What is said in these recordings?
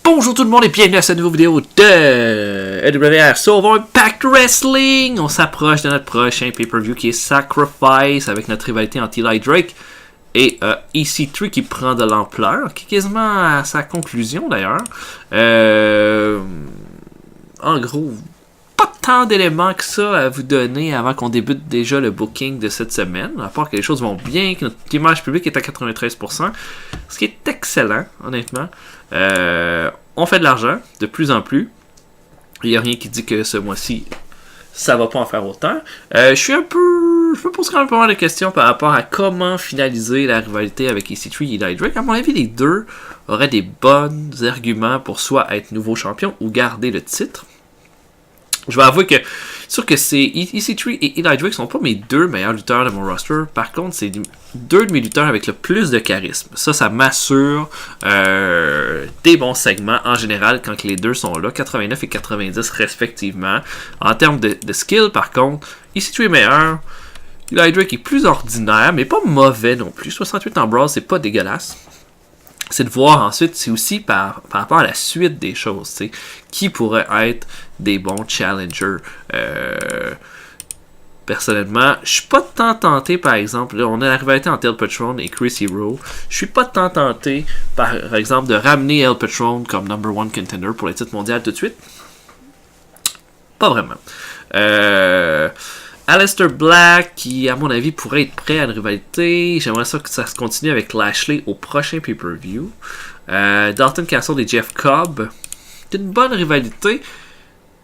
Bonjour tout le monde et bienvenue à cette nouvelle vidéo de EWR Sauve Impact Wrestling. On s'approche de notre prochain pay-per-view qui est Sacrifice avec notre rivalité entre Eli Drake et EC3 qui prend de l'ampleur, qui est quasiment à sa conclusion d'ailleurs. En gros, pas tant d'éléments que ça à vous donner avant qu'on débute déjà le booking de cette semaine, à part que les choses vont bien, que notre image publique est à 93%, ce qui est excellent, honnêtement. On fait de l'argent, de plus en plus. Il n'y a rien qui dit que ce mois-ci, ça va pas en faire autant. Je me pose quand même pas mal de questions par rapport à comment finaliser la rivalité avec EC3 et Eli Drake. À mon avis, les deux auraient des bons arguments pour soit être nouveau champion ou garder le titre. Je vais avouer que sûr que c'est EC3 et Eli Drake sont pas mes deux meilleurs lutteurs de mon roster. Par contre, c'est deux de mes lutteurs avec le plus de charisme. Ça m'assure des bons segments en général quand les deux sont là, 89 et 90 respectivement. En termes de skill, par contre, EC3 est meilleur. Eli Drake est plus ordinaire, mais pas mauvais non plus. 68 en brawl, c'est pas dégueulasse. C'est de voir ensuite, c'est aussi par rapport à la suite des choses, t'sais, qui pourrait être des bons challengers. Personnellement, je suis pas tant tenté, par exemple, là, on a la rivalité entre El Patron et Chris Hero. Je suis pas tant tenté, par exemple, de ramener El Patron comme number one contender pour les titres mondiaux tout de suite. Pas vraiment. Aleister Black, qui, à mon avis, pourrait être prêt à une rivalité. J'aimerais ça que ça se continue avec Lashley au prochain pay-per-view. Dalton Castle et Jeff Cobb. C'est une bonne rivalité.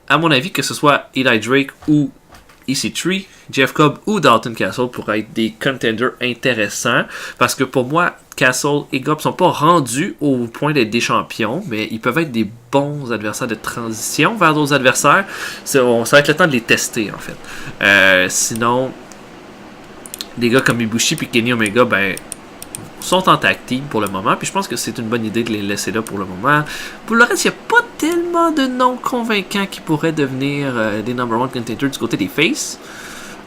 À mon avis, que ce soit Eli Drake ou EC3, Jeff Cobb ou Dalton Castle pourraient être des contenders intéressants. Parce que pour moi, Castle et Cobb ne sont pas rendus au point d'être des champions, mais ils peuvent être des bons adversaires de transition vers d'autres adversaires. Ça va être le temps de les tester, en fait. Sinon, des gars comme Ibushi et Kenny Omega, sont en tag team pour le moment, puis je pense que c'est une bonne idée de les laisser là pour le moment. Pour le reste, il n'y a pas tellement de noms convaincants qui pourraient devenir des number one contenders du côté des faces.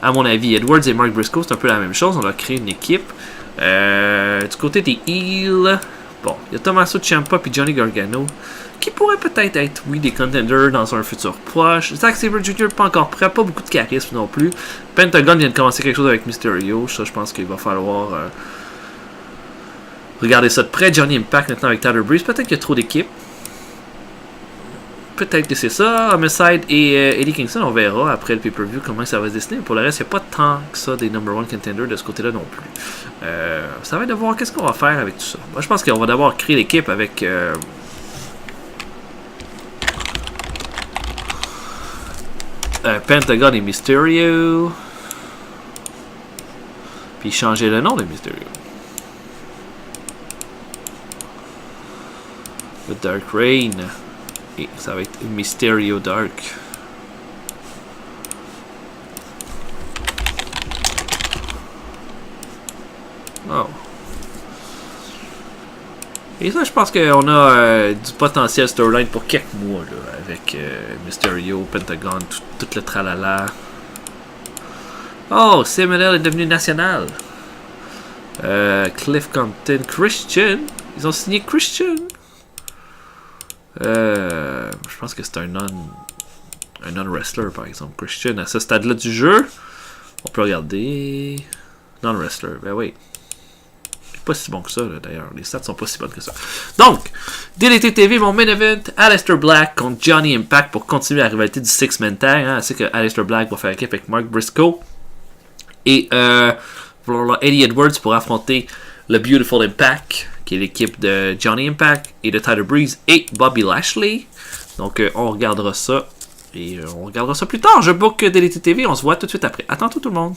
À mon avis, Edwards et Mark Briscoe, c'est un peu la même chose. On a créé une équipe. Du côté des heels, bon, il y a Tommaso Ciampa et Johnny Gargano qui pourraient peut-être être, oui, des contenders dans un futur proche. Zack Sabre Jr. pas encore prêt, pas beaucoup de charisme non plus. Pentagon vient de commencer quelque chose avec Mysterio. Ça, je pense qu'il va falloir regarder ça de près. Johnny Impact maintenant avec Tyler Breeze. Peut-être qu'il y a trop d'équipes. Peut-être que c'est ça. Homicide et Eddie Kingston, on verra après le pay-per-view comment ça va se dessiner. Pour le reste, il n'y a pas tant que ça des number one contenders de ce côté-là non plus. Ça va être de voir qu'est-ce qu'on va faire avec tout ça. Moi, je pense qu'on va d'abord créer l'équipe avec Pentagon et Mysterio. Puis changer le nom de Mysterio. Le Dark Reign. Et ça va être Mysterio Dark. Oh. Et ça, je pense qu'on a du potentiel storyline pour quelques mois, là, avec Mysterio, Pentagon, tout le tralala. Oh, Seminole est devenu national. Cliff Compton, Christian. Ils ont signé Christian. Je pense que c'est un non-wrestler, par exemple. Christian, à ce stade-là du jeu, on peut regarder. Non-wrestler, ben oui. C'est pas si bon que ça, là, d'ailleurs. Les stats sont pas si bonnes que ça. Donc, DLT TV, mon main event, Aleister Black contre Johnny Impact pour continuer la rivalité du Six-Man Tag. Hein. C'est que Aleister Black va faire équipe avec Mark Briscoe. Et Eddie Edwards pour affronter le Beautiful Impact, qui est l'équipe de Johnny Impact et de Tyler Breeze et Bobby Lashley. Donc, on regardera ça. Et on regardera ça plus tard. Je book DLT TV. On se voit tout de suite après. À tantôt tout le monde.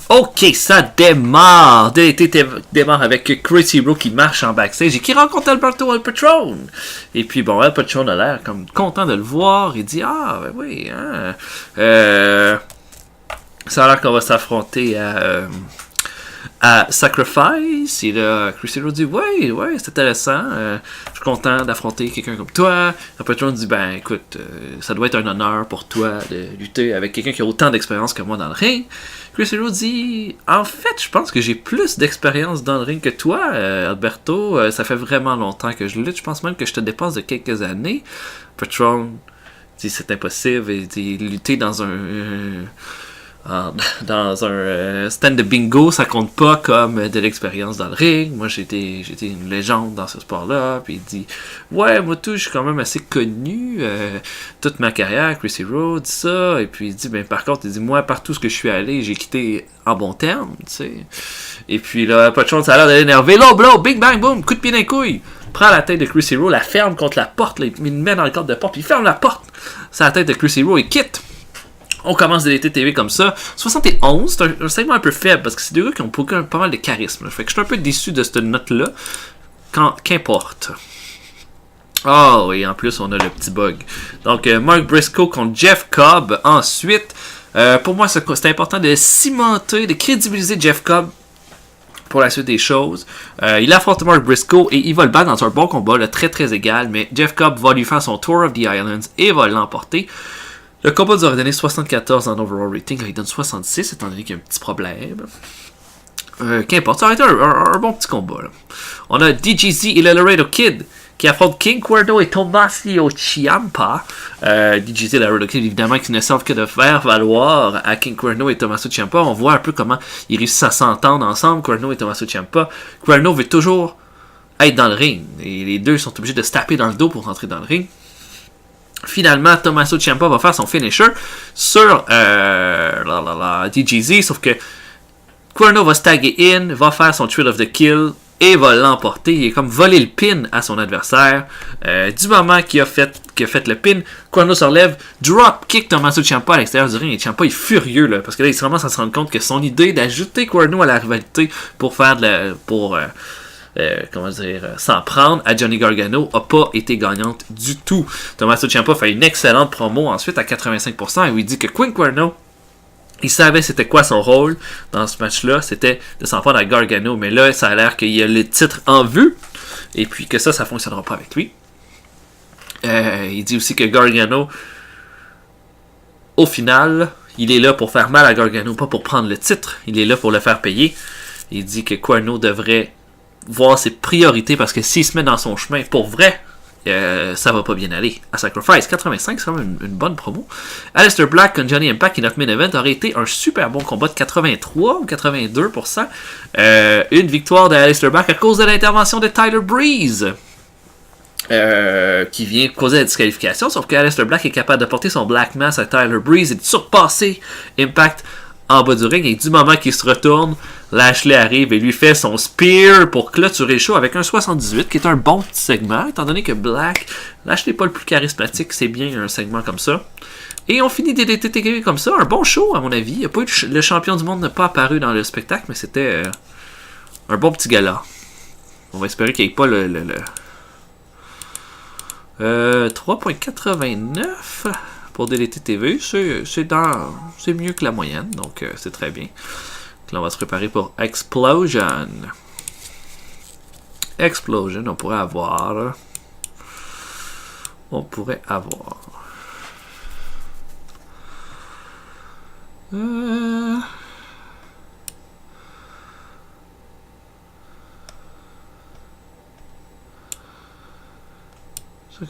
Ok, ça démarre. DLT TV démarre avec Chris Hero qui marche en backstage et qui rencontre Alberto El Patron. Et puis, bon, El Patron a l'air comme content de le voir. Il dit, ah, ben oui, hein. Ça a l'air qu'on va s'affronter à Sacrifice. Et là, Chris Hero dit ouais, c'est intéressant. Je suis content d'affronter quelqu'un comme toi. Après, Patron dit ben écoute, ça doit être un honneur pour toi de lutter avec quelqu'un qui a autant d'expérience que moi dans le ring. Chris Hero dit en fait, je pense que j'ai plus d'expérience dans le ring que toi, Alberto. Ça fait vraiment longtemps que je lutte. Je pense même que je te dépasse de quelques années. Patron dit c'est impossible. Et dit lutter dans un stand de bingo, ça compte pas comme de l'expérience dans le ring. Moi, j'étais une légende dans ce sport-là. Puis il dit ouais, moi tout, je suis quand même assez connu toute ma carrière. Chris Hero dit ça. Et puis il dit ben par contre, il dit moi partout ce que je suis allé, j'ai quitté en bon terme, tu sais. Et puis là, pas de chance, ça a l'air d'aller énerver. Low blow, bing bang boom, coup de pied d'un couille. Prend la tête de Chris Hero, la ferme contre la porte, là, il le met dans le cadre de porte, puis il ferme la porte. C'est la tête de Chris Hero, il quitte. On commence DDT TV comme ça. 71, c'est un segment un peu faible parce que c'est des gars qui ont pas mal de charisme. Là. Fait que je suis un peu déçu de cette note-là. Qu'importe. Oh, et en plus, on a le petit bug. Donc, Mark Briscoe contre Jeff Cobb. Ensuite, pour moi, c'est important de cimenter, de crédibiliser Jeff Cobb pour la suite des choses. Il affronte Mark Briscoe et il va le battre dans un bon combat, là, très très égal. Mais Jeff Cobb va lui faire son Tour of the Islands et va l'emporter. Le combat nous aurait donné 74 en overall rating, il donne 66 étant donné qu'il y a un petit problème. Qu'importe, ça aurait été un bon petit combat. Là. On a DGZ et le Laredo Kid qui affrontent King Cuerno et Tommaso Ciampa. DGZ et Laredo Kid, évidemment, qui ne servent que de faire valoir à King Cuerno et Tommaso Ciampa. On voit un peu comment ils réussissent à s'entendre ensemble, Cuerno et Tommaso Ciampa. Cuerno veut toujours être dans le ring. Et les deux sont obligés de se taper dans le dos pour rentrer dans le ring. Finalement, Tommaso Ciampa va faire son finisher sur DGZ, sauf que Cuerno va se taguer in, va faire son Thrill of the Kill et va l'emporter. Il est comme volé le pin à son adversaire. Du moment qu'il a fait le pin, Cuerno se relève, drop kick Tommaso Ciampa à l'extérieur du ring et Ciampa est furieux là, parce que là il se commence à se rendre compte que son idée d'ajouter Cuerno à la rivalité pour faire s'en prendre à Johnny Gargano n'a pas été gagnante du tout. Tommaso Ciampa fait une excellente promo ensuite à 85% et il dit que King Cuerno, il savait c'était quoi son rôle dans ce match-là, c'était de s'en prendre à Gargano, mais là ça a l'air qu'il y a le titre en vue et puis que ça fonctionnera pas avec lui. Il dit aussi que Gargano, au final, il est là pour faire mal à Gargano, pas pour prendre le titre, il est là pour le faire payer. Il dit que Cuerno devrait voir ses priorités parce que s'il se met dans son chemin pour vrai, ça va pas bien aller. À Sacrifice 85, c'est quand même une bonne promo. Aleister Black contre Johnny Impact qui notre main event aurait été un super bon combat de 83 ou 82%. Une victoire d'Aleister Black à cause de l'intervention de Tyler Breeze. Qui vient causer la disqualification, sauf que Aleister Black est capable de porter son Black Mass à Tyler Breeze et de surpasser Impact en bas du ring, et du moment qu'il se retourne, Lashley arrive et lui fait son spear pour clôturer le show avec un 78, qui est un bon petit segment, étant donné que Lashley n'est pas le plus charismatique, c'est bien un segment comme ça. Et on finit DDT comme ça, un bon show à mon avis. Il y a pas eu le champion du monde n'a pas apparu dans le spectacle, mais c'était un bon petit gala. On va espérer qu'il n'y ait pas le 3.89 pour DDT TV, c'est mieux que la moyenne, donc c'est très bien. Donc là, on va se préparer pour Explosion. Explosion, on pourrait avoir.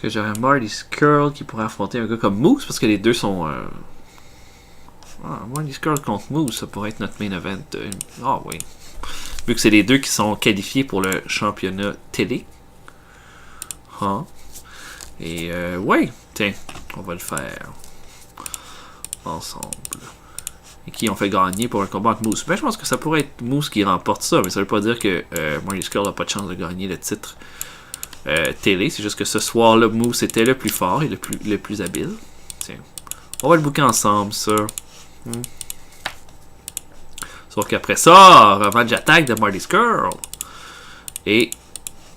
Que j'aurais Marty Scurll qui pourrait affronter un gars comme Moose parce que les deux sont Marty Scurll contre Moose, ça pourrait être notre main event. Oui, vu que c'est les deux qui sont qualifiés pour le championnat télé. Et ouais, tiens, on va le faire ensemble. Et qui ont fait gagner pour un combat entre Moose. Ben, je pense que ça pourrait être Moose qui remporte ça, mais ça veut pas dire que Marty Scurll n'a pas de chance de gagner le titre télé. C'est juste que ce soir-là, Moose était le plus fort et le plus habile. Tiens, on va le booker ensemble, ça. Sauf qu'après ça, revenge attaque de Marty Scurll. Et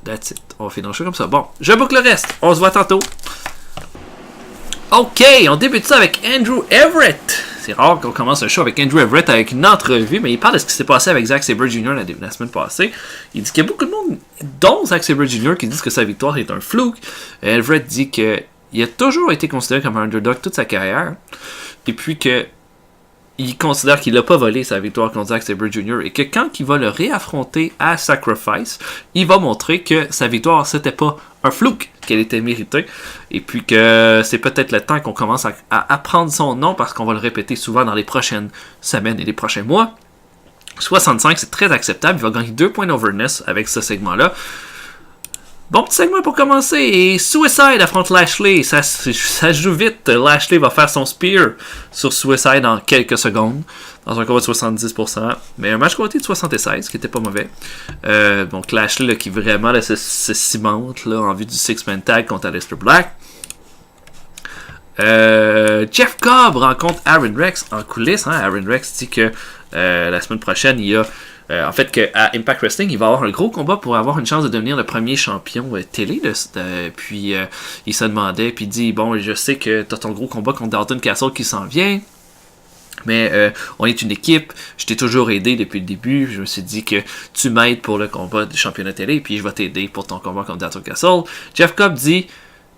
that's it. On va finir le show comme ça. Bon, je boucle le reste. On se voit tantôt. Ok, on débute ça avec Andrew Everett. c'est rare qu'on commence un show avec Andrew Everett avec une entrevue, mais il parle de ce qui s'est passé avec Zack Sabre Jr. la semaine passée. Il dit qu'il y a beaucoup de monde, dont Zack Sabre Jr., qui disent que sa victoire est un fluke. Everett dit qu'il a toujours été considéré comme un underdog toute sa carrière, et puis que il considère qu'il n'a pas volé sa victoire contre Zack Sabre Jr. et que quand il va le réaffronter à Sacrifice, il va montrer que sa victoire, c'était pas un fluke, qu'elle était méritée, et puis que c'est peut-être le temps qu'on commence à apprendre son nom parce qu'on va le répéter souvent dans les prochaines semaines et les prochains mois. 65, c'est très acceptable, il va gagner 2 points d'overness avec ce segment-là. Bon petit segment pour commencer, et Suicide affronte Lashley, ça se joue vite, Lashley va faire son spear sur Suicide en quelques secondes, dans un combat de 70%, mais un match côté de 76, qui était pas mauvais. Donc Lashley là, qui vraiment là, se cimente là, en vue du six-man tag contre Aleister Black. Jeff Cobb rencontre Aaron Rex en coulisses, hein. Aaron Rex dit que la semaine prochaine, il y a en fait, qu'à Impact Wrestling, il va avoir un gros combat pour avoir une chance de devenir le premier champion télé. Puis il se demandait, puis il dit, bon, je sais que tu as ton gros combat contre Dalton Castle qui s'en vient, mais on est une équipe, je t'ai toujours aidé depuis le début, je me suis dit que tu m'aides pour le combat du championnat télé, puis je vais t'aider pour ton combat contre Dalton Castle. Jeff Cobb dit, tu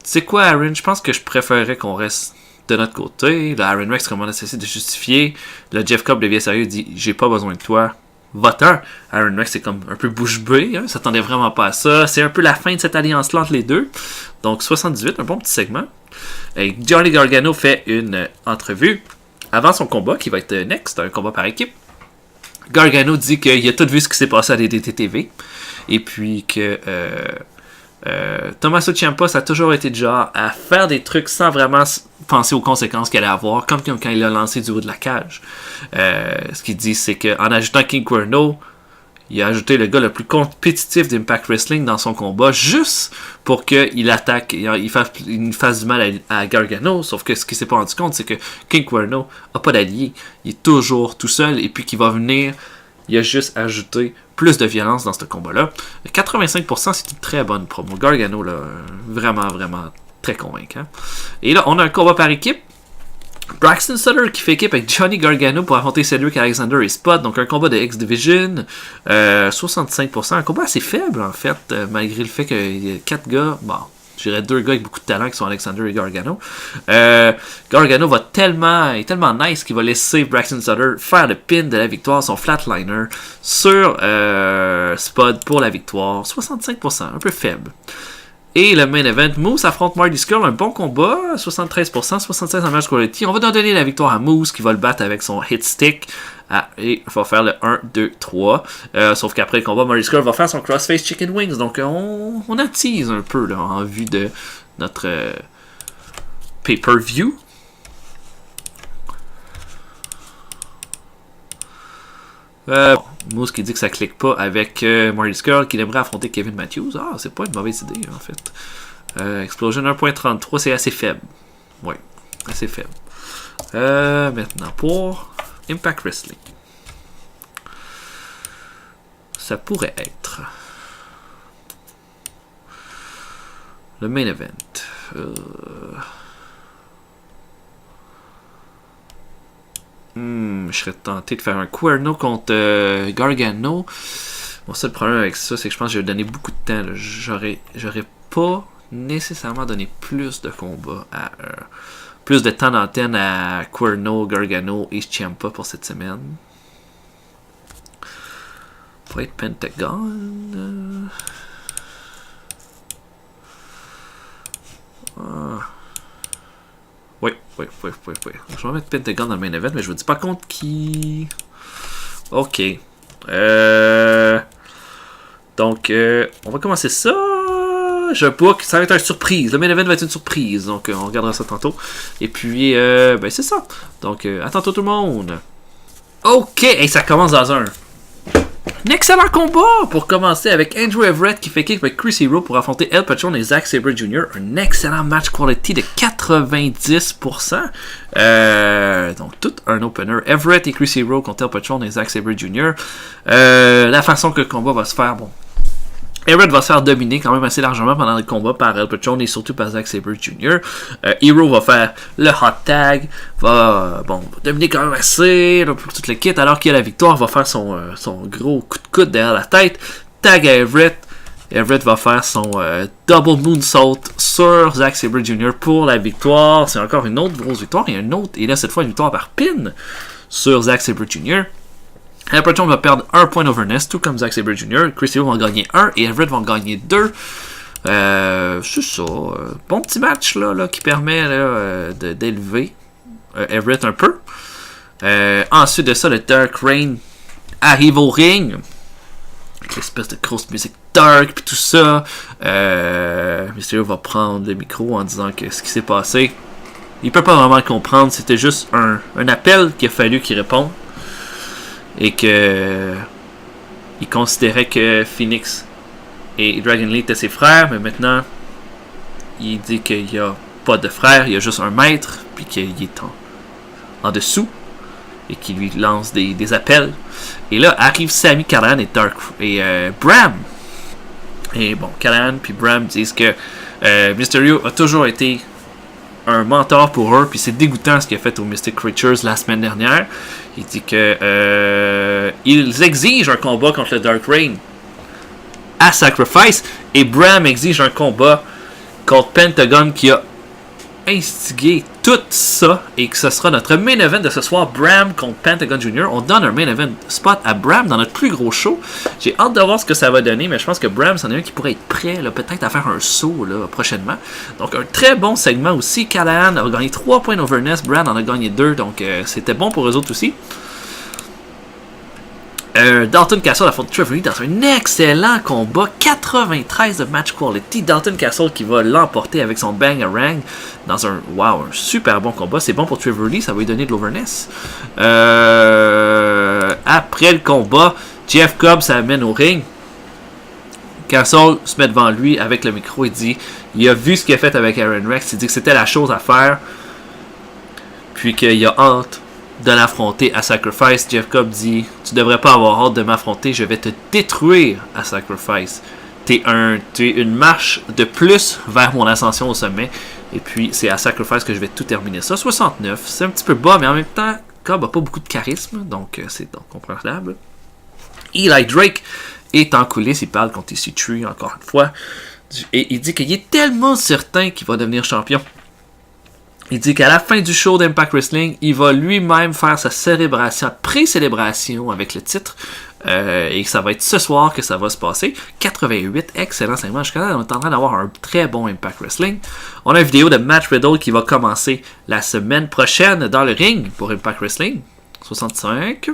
sais quoi Aaron, je pense que je préférerais qu'on reste de notre côté. Là, Aaron Rex commence à essayer de justifier. Là, Jeff Cobb devient sérieux, dit, j'ai pas besoin de toi. Voteur. Aaron Rex c'est comme un peu bouche bée, hein, s'attendait vraiment pas à ça. C'est un peu la fin de cette alliance-là entre les deux. Donc 78, un bon petit segment. Et Johnny Gargano fait une entrevue avant son combat, qui va être next, un combat par équipe. Gargano dit qu'il a tout vu ce qui s'est passé à DDT TV. Et puis que Tommaso Ciampa, ça a toujours été du genre à faire des trucs sans vraiment penser aux conséquences qu'elle allait avoir, comme quand il a lancé du haut de la cage. Ce qu'il dit, c'est qu'en ajoutant King Cuerno, il a ajouté le gars le plus compétitif d'Impact Wrestling dans son combat, juste pour qu'il attaque, il fasse du mal à Gargano. Sauf que ce qu'il s'est pas rendu compte, c'est que King Cuerno n'a pas d'allié. Il est toujours tout seul, et puis qu'il va venir, il a juste ajouté plus de violence dans ce combat-là. 85%, c'est une très bonne promo. Gargano, là, vraiment, vraiment très convaincant. Et là, on a un combat par équipe. Braxton Sutter qui fait équipe avec Johnny Gargano pour affronter Cedric Alexander et Spot. Donc un combat de X-Division. 65%. Un combat assez faible, en fait, malgré le fait qu'il y a 4 gars. Bon, je dirais 2 gars avec beaucoup de talent qui sont Alexander et Gargano. Gargano est tellement nice qu'il va laisser Braxton Sutter faire le pin de la victoire, son flatliner, sur Spud pour la victoire. 65%, un peu faible. Et le main event, Moose affronte Marty Scurll, un bon combat, 73%, 76% en match quality. On va donner la victoire à Moose qui va le battre avec son hit stick. Et il va faire le 1, 2, 3. Sauf qu'après le combat, Marty Scurll va faire son crossface chicken wings. Donc on attise un peu là, en vue de notre pay-per-view. Moose qui dit que ça clique pas avec Marty Scurll, qu'il aimerait affronter Kevin Matthews. Ah, c'est pas une mauvaise idée en fait. Explosion 1.33, c'est assez faible. Oui, assez faible. Maintenant pour Impact Wrestling. Ça pourrait être le main event. Je serais tenté de faire un Cuerno contre Gargano. Mon seul problème avec ça, c'est que je pense que je vais donner beaucoup de temps. J'aurais pas nécessairement donné plus de combats plus de temps d'antenne à Cuerno, Gargano et Ciampa pour cette semaine. Pour être Pentagon. Oui. Je vais mettre Pentagon dans le main event, mais je vous dis pas contre qui. Ok. Donc, on va commencer ça. Je book, ça va être une surprise. Le main event va être une surprise. Donc, on regardera ça tantôt. Et puis, ben c'est ça. Donc, à tantôt tout le monde. Ok, et ça commence dans un excellent combat pour commencer avec Andrew Everett qui fait kick avec Chris Hero pour affronter El Patron et Zack Sabre Jr. Un excellent match quality de 90%. Donc tout un opener. Everett et Chris Hero contre El Patron et Zack Sabre Jr. La façon que le combat va se faire, bon. Everett va se faire dominer quand même assez largement pendant le combat par El Patron et surtout par Zack Sabre Jr. Hero va faire le hot tag, va dominer quand même assez pour tout le kit, alors qu'il a la victoire, va faire son gros coup de coude derrière la tête, tag à Everett. Everett va faire son double moonsault sur Zack Sabre Jr. pour la victoire. C'est encore une autre grosse victoire et là cette fois une victoire par pin sur Zack Sabre Jr. El Patron va perdre 1 point d'overness, tout comme Zack Sabre Jr. Chris Hero va en gagner 1 et Everett va en gagner 2. C'est ça. Bon petit match là qui permet d'élever Everett un peu. Ensuite de ça, le Dark Reign arrive au ring. Avec l'espèce de grosse musique dark puis tout ça. Mysterio va prendre le micro en disant que ce qui s'est passé, il peut pas vraiment le comprendre. C'était juste un appel qu'il a fallu qu'il réponde. Et que il considérait que Phoenix et Dragon Lee étaient ses frères, mais maintenant il dit qu'il n'y a pas de frère, il y a juste un maître, puis qu'il est en dessous, et qu'il lui lance des appels. Et là arrivent Sami Callihan et Bram. Et bon, Callihan puis Bram disent que Mysterio a toujours été un mentor pour eux, puis c'est dégoûtant ce qu'il a fait aux Mystic Creatures la semaine dernière. Il dit que ils exigent un combat contre le Dark Reign à Sacrifice, et Bram exige un combat contre Pentagon qui a instigé tout ça, et que ce sera notre main event de ce soir, Bram contre Pentagon Jr. On donne un main event spot à Bram dans notre plus gros show. J'ai hâte de voir ce que ça va donner, mais je pense que Bram, c'en est un qui pourrait être prêt là, peut-être à faire un saut là, prochainement. Donc un très bon segment aussi. Callihan a gagné 3 points d'overness, Bram en a gagné 2, donc c'était bon pour eux autres aussi. Dalton Castle affronte Trevor Lee dans un excellent combat, 93 de match quality. Dalton Castle qui va l'emporter avec son Bangarang dans un super bon combat. C'est bon pour Trevor Lee, ça va lui donner de l'overness. Après le combat, Jeff Cobb s'amène au ring. Castle se met devant lui avec le micro et dit il a vu ce qu'il a fait avec Aaron Rex, il dit que c'était la chose à faire, puis qu'il a hâte de l'affronter à Sacrifice. Jeff Cobb dit tu devrais pas avoir hâte de m'affronter, je vais te détruire à Sacrifice. T'es une marche de plus vers mon ascension au sommet, et puis c'est à Sacrifice que je vais tout terminer ça. 69, c'est un petit peu bas, mais en même temps Cobb a pas beaucoup de charisme, donc c'est compréhensible. Eli Drake est en coulisses, il parle contre EC3 encore une fois, et il dit qu'il est tellement certain qu'il va devenir champion. Il dit qu'à la fin du show d'Impact Wrestling, il va lui-même faire sa pré-célébration avec le titre. Et que ça va être ce soir que ça va se passer. 88, excellent segment. Jusqu'à là, on est en train d'avoir un très bon Impact Wrestling. On a une vidéo de Matt Riddle qui va commencer la semaine prochaine dans le ring pour Impact Wrestling. 65.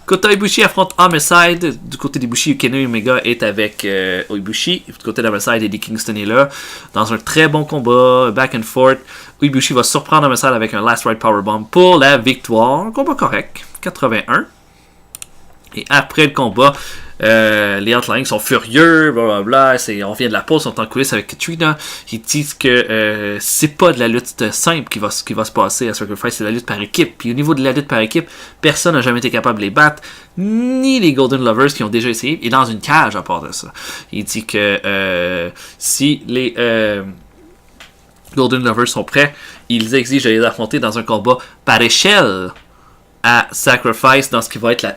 Kota Ibushi affronte Homicide. Du côté d'Ibushi, Kenny Omega est avec Ibushi. Du côté d'Homicide, Eddie Kingston est là. Dans un très bon combat, back and forth. Ibushi va surprendre Homicide avec un Last Ride Powerbomb pour la victoire. Un combat correct. 81. Et après le combat, les Outlying sont furieux, blablabla. On vient de la pause, ils sont en coulisses avec Katrina. Ils disent que c'est pas de la lutte simple qui va se passer à Sacrifice, c'est de la lutte par équipe. Puis au niveau de la lutte par équipe, personne n'a jamais été capable de les battre, ni les Golden Lovers qui ont déjà essayé, et dans une cage à part de ça. Il dit que si les Golden Lovers sont prêts, ils exigent de les affronter dans un combat par échelle à Sacrifice, dans ce qui va être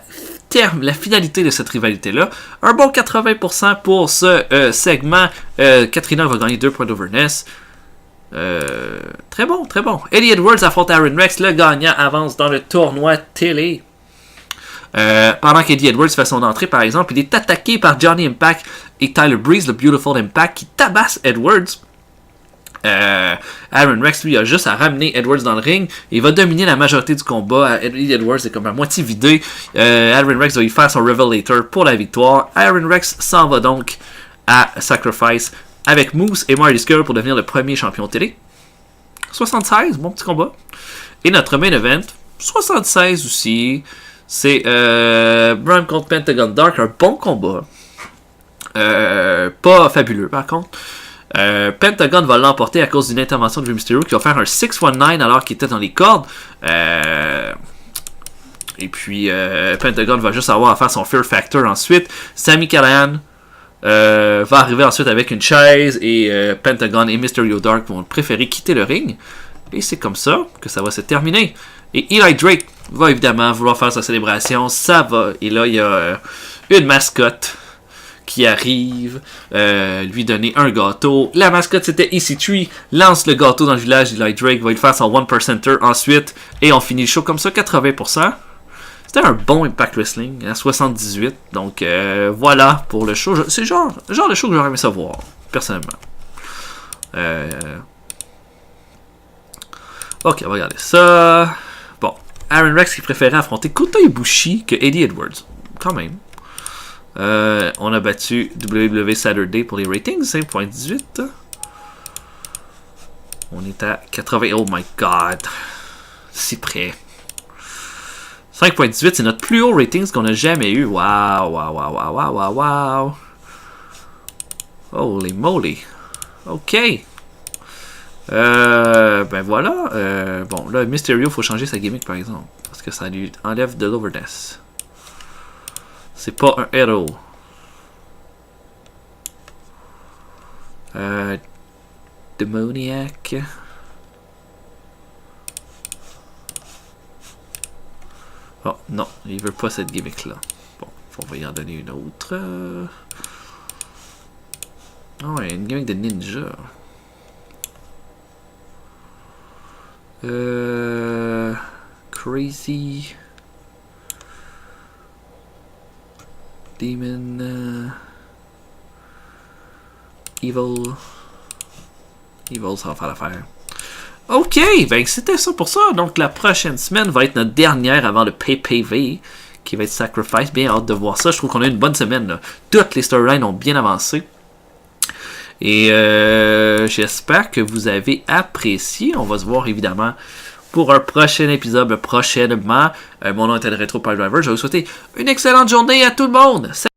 la finalité de cette rivalité-là. Un bon 80% pour ce segment. Katrina va gagner 2 points d'overness. Très bon, très bon. Eddie Edwards affronte Aaron Rex. Le gagnant avance dans le tournoi télé. Pendant qu'Eddie Edwards fait son entrée, par exemple, il est attaqué par Johnny Impact et Tyler Breeze, le Beautiful Impact, qui tabasse Edwards. Aaron Rex, lui, a juste à ramener Edwards dans le ring. Il va dominer la majorité du combat. Eddie Edwards est comme à moitié vidé. Aaron Rex va y faire son Revelator pour la victoire. Aaron Rex s'en va donc à Sacrifice avec Moose et Marty Scurll pour devenir le premier champion télé. 76, bon petit combat. Et notre main event, 76 aussi. C'est Bram contre Pentagon Dark, un bon combat. Pas fabuleux par contre. Pentagon va l'emporter à cause d'une intervention de Rey Mysterio qui va faire un 619 alors qu'il était dans les cordes. Et puis Pentagon va juste avoir à faire son Fear Factor ensuite. Sami Callihan va arriver ensuite avec une chaise et Pentagon et Mysterio Dark vont préférer quitter le ring. Et c'est comme ça que ça va se terminer. Et Eli Drake va évidemment vouloir faire sa célébration. Ça va. Et là, il y a une mascotte qui arrive, lui donner un gâteau. La mascotte, c'était EC3. Lance le gâteau dans le village. Eli Drake va lui faire son 1%er ensuite. Et on finit le show comme ça, 80%. C'était un bon Impact Wrestling, à 78. Donc voilà pour le show. C'est le genre de show que j'aurais aimé savoir, personnellement. Ok, on va regarder ça. Bon, Aaron Rex qui préférait affronter Kota Ibushi que Eddie Edwards. Quand même. On a battu WWE Saturday pour les ratings, 5.18. On est à 80. Oh my god. Si près. 5.18, c'est notre plus haut ratings qu'on a jamais eu. Wow. Holy moly. Ok. Ben voilà. Bon, là, Mysterio, faut changer sa gimmick par exemple. Parce que ça lui enlève de l'overness. C'est pas un héros. Demoniac. Oh, non, il veut pas cette gimmick-là. Bon, on va y en donner une autre. Oh, il y a une gimmick de ninja. Crazy. Demon. Evil. Evil, ça va faire l'affaire. Ok, ben c'était ça pour ça. Donc la prochaine semaine va être notre dernière avant le PPV qui va être Sacrifice. Bien hâte de voir ça. Je trouve qu'on a eu une bonne semaine. Là. Toutes les storylines ont bien avancé. Et j'espère que vous avez apprécié. On va se voir évidemment pour un prochain épisode prochainement. Mon nom était le Retro Pile Driver. Je vais vous souhaiter une excellente journée à tout le monde.